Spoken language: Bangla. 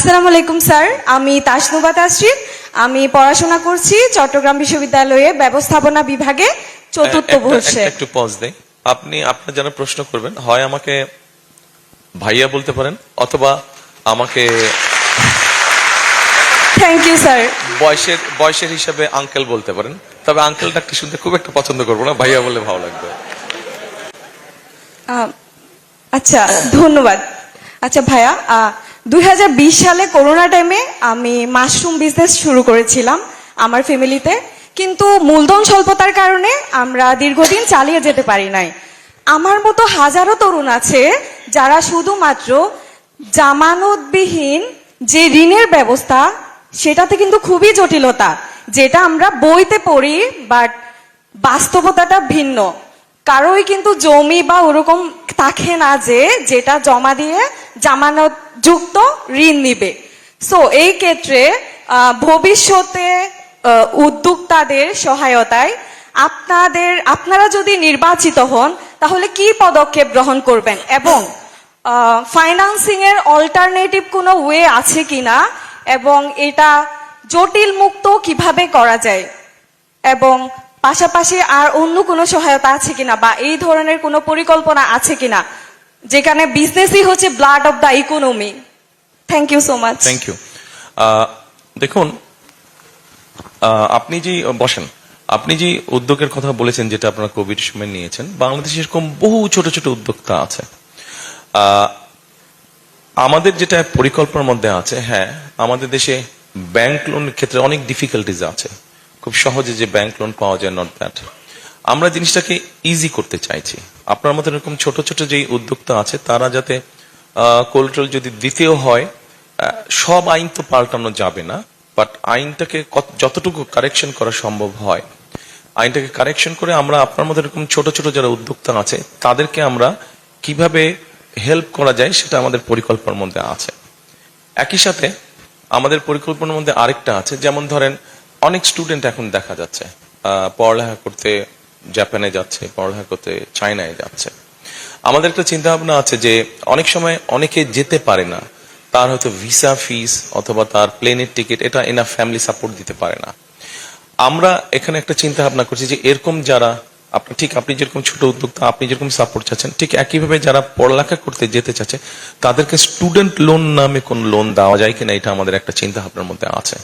আসসালামু আলাইকুম স্যার, আমি তাসনুবা তাসরিফ। আমি পড়াশোনা করছি চট্টগ্রাম বিশ্ববিদ্যালয়ে ব্যবস্থাপনা বিভাগে চতুর্থ বর্ষে। একটু পজ দেই। আপনি আপনার যারা প্রশ্ন করবেন হয় আমাকে ভাইয়া বলতে পারেন অথবা আমাকে থ্যাংক ইউ স্যার। বয়সের হিসাবে আঙ্কেল বলতে পারেন, তবে আঙ্কেল ডাকটি শুনতে খুব একটা পছন্দ করবো না, ভাইয়া বললে ভালো লাগবে। আচ্ছা, ধন্যবাদ। আচ্ছা ভাইয়া, 2020 সালে করোনা টাইমে আমি মাশরুম বিজনেস শুরু করেছিলাম আমার ফ্যামিলিতে, কিন্তু মূলধন স্বল্পতার কারণে আমরা দীর্ঘদিন চালিয়ে যেতে পারি নাই। আমার মতো হাজারো তরুণ আছে যারা শুধুমাত্র জামানতবিহীন যে ঋণের ব্যবস্থা, সেটাতে কিন্তু খুবই জটিলতা, যেটা আমরা বইতে পড়ি, বাট বাস্তবতাটা ভিন্ন। কারোই কিন্তু জমি বা ওরকম থাকে না যেটা জমা দিয়ে জামানত যুক্ত ঋণ নিবে। সো এই ক্ষেত্রে ভবিষ্যতে উদ্যোক্তাদের সহায়তায় আপনারা যদি নির্বাচিত হন তাহলে কি পদক্ষেপ গ্রহণ করবেন, এবং ফাইন্যান্সিং এর অল্টারনেটিভ কোনো ওয়ে আছে কিনা, এবং এটা জটিল মুক্ত কিভাবে করা যায়, এবং পাশাপাশি আর অন্য কোনো সহায়তা আছে কিনা, বা এই ধরনের কোনো পরিকল্পনা আছে কিনা, যেখানে বিজনেসই হচ্ছে blood of the economy. Thank you so much. Thank you. দেখুন, আপনি যে বসেন, আপনি যে উদ্যোগের কথা বলেছেন যেটা আপনারা কোভিড সময় নিয়েছেন, বাংলাদেশে এরকম বহু ছোট ছোট উদ্যোক্তা আছে। আমাদের যেটা পরিকল্পনার মধ্যে আছে, হ্যাঁ, আমাদের দেশে ব্যাংক লোনের ক্ষেত্রে অনেক ডিফিকাল্টিজ আছে, খুব সহজে যে ব্যাংক লোন পাওয়া যায় নট দ্যাট। আমরা জিনিসটাকে ইজি করতে চাইছি। আপনার মতো এরকম ছোট ছোট যে উদ্যোক্তা আছে তারা যাতে কোলাটেরাল যদি দ্বিতীয় হয়, সব আইন তো পাল্টানো যাবে না, বাট আইনটাকে যতটুকু কারেকশন করা সম্ভব হয় আইনটাকে কারেকশন করে আমরা আপনার মতো এরকম ছোট ছোট যারা উদ্যোক্তা আছে তাদেরকে আমরা কিভাবে হেল্প করা যায় সেটা আমাদের পরিকল্পনার মধ্যে আছে। একই সাথে আমাদের পরিকল্পনার মধ্যে আরেকটা আছে, যেমন ধরেন অনেক স্টুডেন্ট এখন দেখা যাচ্ছে পড়ালেখা করতে জাপানে যাচ্ছে, পড়ালেখা করতে চায়নায় যাচ্ছে। আমাদের একটা চিন্তা ভাবনা আছে যে অনেক সময় অনেকে যেতে পারে না, তার হয়তো ভিসা ফিস অথবা তার প্লেনের টিকিট এটা এনা ফ্যামিলি সাপোর্ট দিতে পারে না। আমরা এখানে একটা চিন্তা ভাবনা করছি যে এরকম যারা আপনি যেরকম ছোট উদ্যোক্তা আপনি যেরকম সাপোর্ট চাচ্ছেন, ঠিক একইভাবে যারা পড়ালেখা করতে যেতে চাচ্ছে তাদেরকে স্টুডেন্ট লোন নামে কোন লোন দেওয়া যায় কিনা, এটা আমাদের একটা চিন্তা ভাবনার মধ্যে আছে।